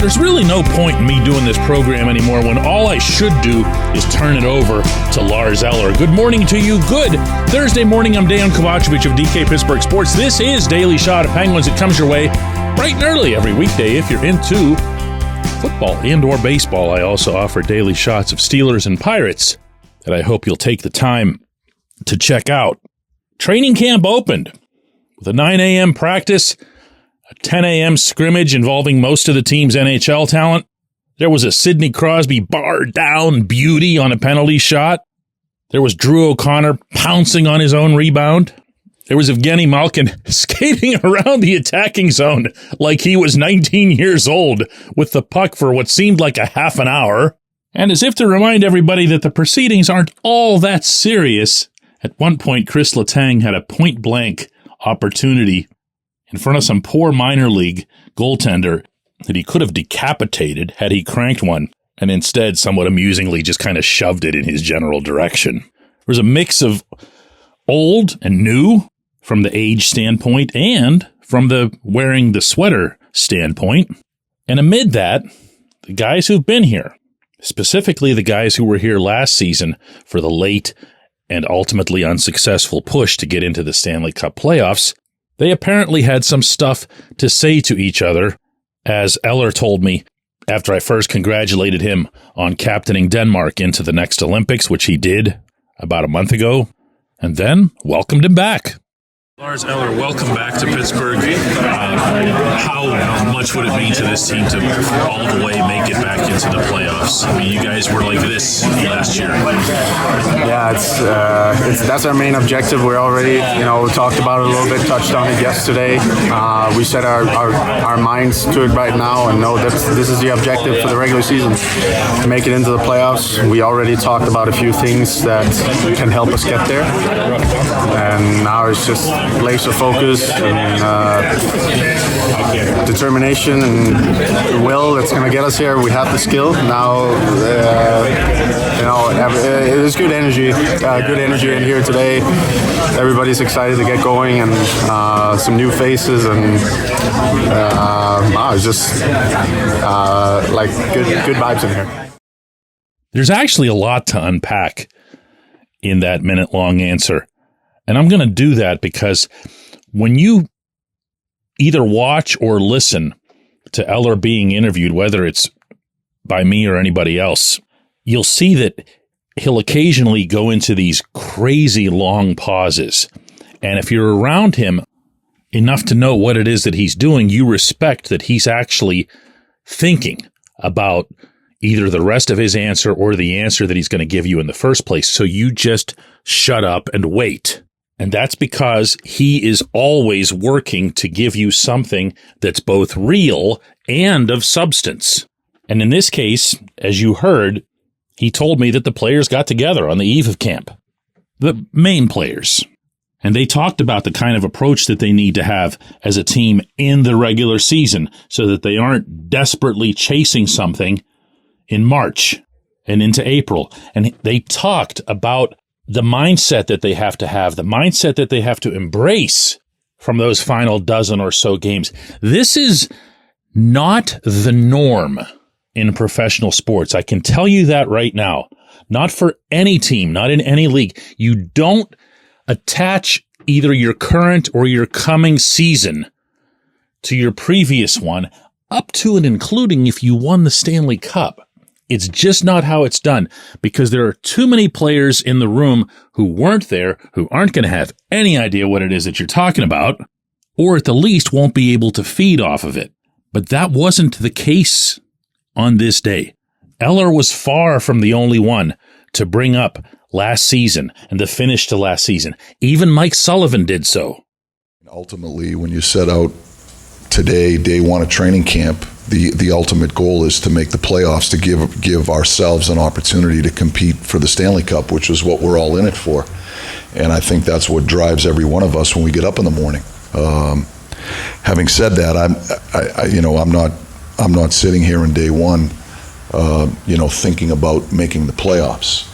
There's really no point in me doing this program anymore when all I should do is turn it over to Lars Eller. Good morning to you. Good Thursday morning. I'm Dejan Kovacevic of DK Pittsburgh Sports. This is Daily Shot of Penguins. It comes your way bright and early every weekday if you're into football and or baseball. I also offer daily shots of Steelers and Pirates that I hope you'll take the time to check out. Training camp opened with a 9 a.m. practice, a 10 a.m. scrimmage involving most of the team's NHL talent. There was a Sidney Crosby bar-down beauty on a penalty shot. There was Drew O'Connor pouncing on his own rebound. There was Evgeny Malkin skating around the attacking zone like he was 19 years old with the puck for what seemed like a half an hour. And as if to remind everybody that the proceedings aren't all that serious, at one point Chris Letang had a point-blank opportunity in front of some poor minor league goaltender that he could have decapitated had he cranked one, and instead, somewhat amusingly, just kind of shoved it in his general direction. There was a mix of old and new from the age standpoint and from the wearing the sweater standpoint. And amid that, the guys who've been here, specifically the guys who were here last season for the late and ultimately unsuccessful push to get into the Stanley Cup playoffs, they apparently had some stuff to say to each other, as Eller told me after I first congratulated him on captaining Denmark into the next Olympics, which he did about a month ago, and then welcomed him back. Lars Eller, welcome back to Pittsburgh. How much would it mean to this team to all the way make it back into the playoffs? I mean, you guys were like this last year. Yeah, it's that's our main objective. We're already, we talked about it a little bit, touched on it yesterday. We set our minds to it right now and know that this is the objective for the regular season, to make it into the playoffs. We already talked about a few things that can help us get there, and now it's just laser focus and determination and will that's going to get us here. We have the skill now. It is good energy in here today. Everybody's excited to get going, and some new faces, and it's just like good vibes in here. There's actually a lot to unpack in that minute-long answer. And I'm going to do that because when you either watch or listen to Eller being interviewed, whether it's by me or anybody else, you'll see that he'll occasionally go into these crazy long pauses. And if you're around him enough to know what it is that he's doing, you respect that he's actually thinking about either the rest of his answer or the answer that he's going to give you in the first place. So you just shut up and wait. And that's because he is always working to give you something that's both real and of substance. And in this case, as you heard, he told me that the players got together on the eve of camp, the main players. And they talked about the kind of approach that they need to have as a team in the regular season so that they aren't desperately chasing something in March and into April. And they talked about the mindset that they have to have, the mindset that they have to embrace from those final dozen or so games. This is not the norm in professional sports. I can tell you that right now. Not for any team, not in any league. You don't attach either your current or your coming season to your previous one, up to and including if you won the Stanley Cup. It's just not how it's done, because there are too many players in the room who weren't there, who aren't going to have any idea what it is that you're talking about, or at the least won't be able to feed off of it. But that wasn't the case on this day. Eller was far from the only one to bring up last season and the finish to last season. Even Mike Sullivan did so. Ultimately, when you set out today, day one of training camp, the ultimate goal is to make the playoffs, to give ourselves an opportunity to compete for the Stanley Cup, which is what we're all in it for. And I think that's what drives every one of us when we get up in the morning. Having said that, I'm not sitting here in day one, thinking about making the playoffs.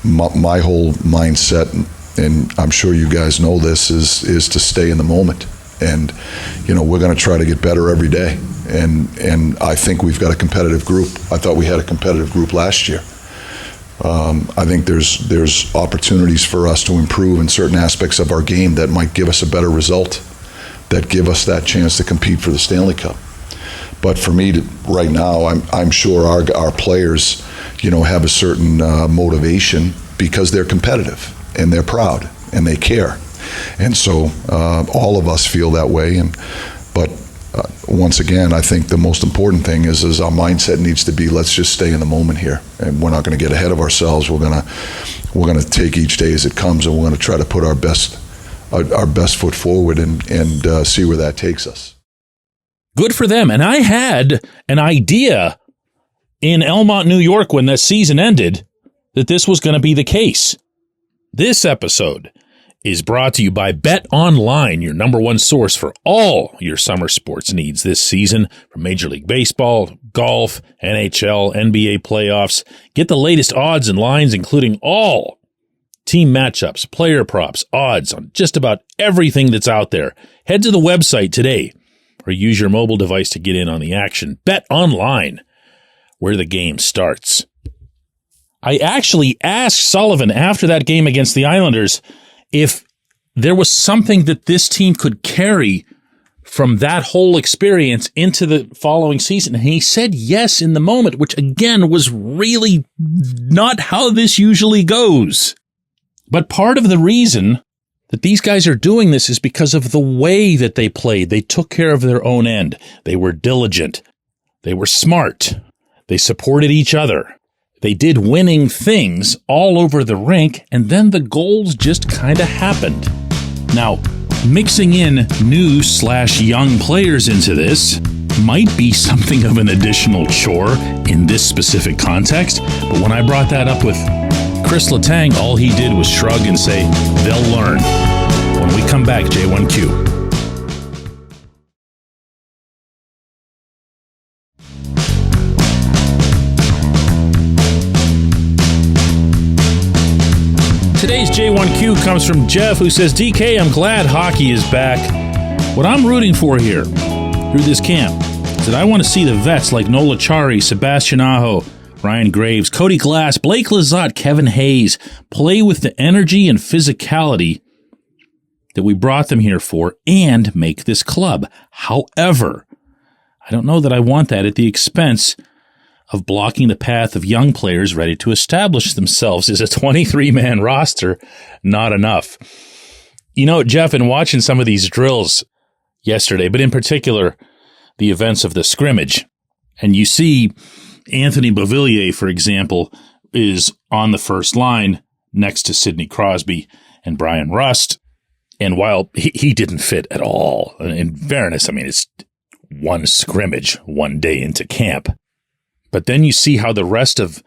My whole mindset, and I'm sure you guys know this, is to stay in the moment. And, we're going to try to get better every day. And I think we've got a competitive group. I thought we had a competitive group last year. I think there's opportunities for us to improve in certain aspects of our game that might give us a better result, that give us that chance to compete for the Stanley Cup. But for me, right now, I'm sure our players, have a certain motivation because they're competitive and they're proud and they care, and so all of us feel that way. But once again, I think the most important thing is our mindset needs to be, let's just stay in the moment here, and we're not going to get ahead of ourselves. We're going to take each day as it comes, and we're going to try to put our best foot forward and see where that takes us. Good for them. And I had an idea in Elmont, New York, when the season ended, that this was going to be the case. This episode is brought to you by Bet Online, your number one source for all your summer sports needs this season, from Major League Baseball, golf, NHL, NBA playoffs. Get the latest odds and lines, including all team matchups, player props, odds on just about everything that's out there. Head to the website today or use your mobile device to get in on the action. Bet Online, where the game starts. I actually asked Sullivan after that game against the Islanders if there was something that this team could carry from that whole experience into the following season. And he said yes in the moment, which again was really not how this usually goes. But part of the reason that these guys are doing this is because of the way that they played. They took care of their own end. They were diligent. They were smart. They supported each other. They did winning things all over the rink, and then the goals just kind of happened. Now, mixing in new/young players into this might be something of an additional chore in this specific context, but when I brought that up with Chris Letang, all he did was shrug and say, they'll learn. When we come back, J1Q. Today's J1Q comes from Jeff, who says, DK, I'm glad hockey is back. What I'm rooting for here through this camp is that I want to see the vets like Nola Chari, Sebastian Aho, Ryan Graves, Cody Glass, Blake Lizotte, Kevin Hayes play with the energy and physicality that we brought them here for and make this club. However, I don't know that I want that at the expense of blocking the path of young players ready to establish themselves as a 23-man roster. Not enough. Jeff, in watching some of these drills yesterday, but in particular, the events of the scrimmage, and you see Anthony Beauvillier, for example, is on the first line next to Sidney Crosby and Brian Rust. And while he didn't fit at all, in fairness, it's one scrimmage, one day into camp. But then you see how the rest of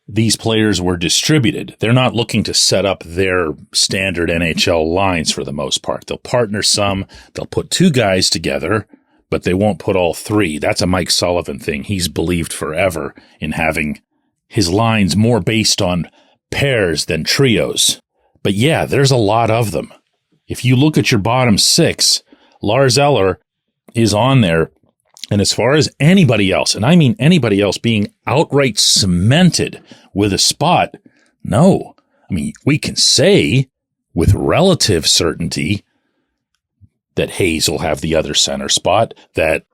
these players were distributed. They're not looking to set up their standard NHL lines for the most part. They'll partner some, they'll put two guys together, but they won't put all three. That's a Mike Sullivan thing. He's believed forever in having his lines more based on pairs than trios. But yeah, there's a lot of them. If you look at your bottom six, Lars Eller is on there. And as far as anybody else, and I mean anybody else being outright cemented with a spot, no. We can say with relative certainty that Hayes will have the other center spot, that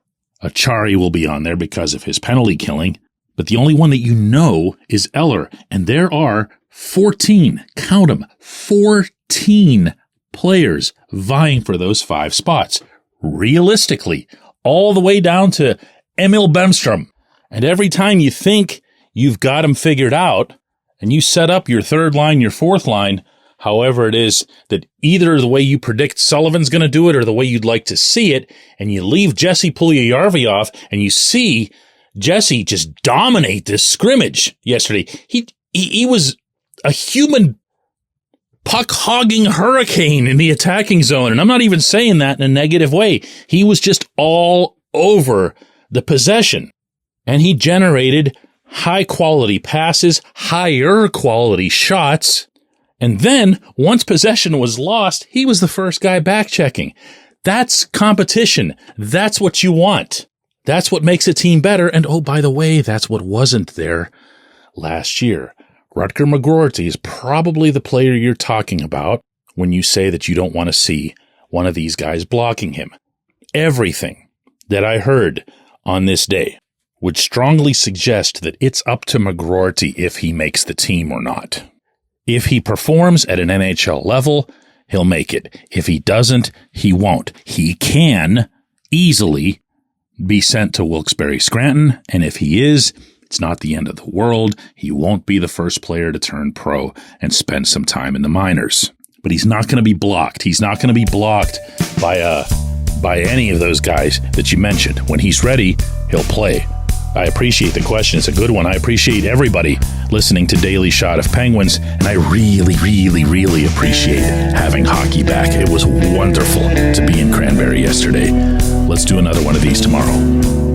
Achari will be on there because of his penalty killing, but the only one that you know is Eller, and there are 14, count them, 14 players vying for those 5 spots. Realistically, all the way down to Emil Bemstrom. And every time you think you've got him figured out, and you set up your third line, your fourth line, however it is that either the way you predict Sullivan's going to do it or the way you'd like to see it, and you leave Jesse Puljujarvi off, and you see Jesse just dominate this scrimmage yesterday. He was a human puck-hogging hurricane in the attacking zone, and I'm not even saying that in a negative way. He was just all over the possession, and he generated high-quality passes, higher-quality shots, and then, once possession was lost, he was the first guy back-checking. That's competition. That's what you want. That's what makes a team better. And oh, by the way, that's what wasn't there last year. Rutger McGroarty is probably the player you're talking about when you say that you don't want to see one of these guys blocking him. Everything that I heard on this day would strongly suggest that it's up to McGroarty if he makes the team or not. If he performs at an NHL level, he'll make it. If he doesn't, he won't. He can easily be sent to Wilkes-Barre Scranton, and if he is, it's not the end of the world. He won't be the first player to turn pro and spend some time in the minors. But he's not going to be blocked. He's not going to be blocked by any of those guys that you mentioned. When he's ready, he'll play. I appreciate the question. It's a good one. I appreciate everybody listening to Daily Shot of Penguins, and I really, really, really appreciate having hockey back. It was wonderful to be in Cranberry yesterday. Let's do another one of these tomorrow.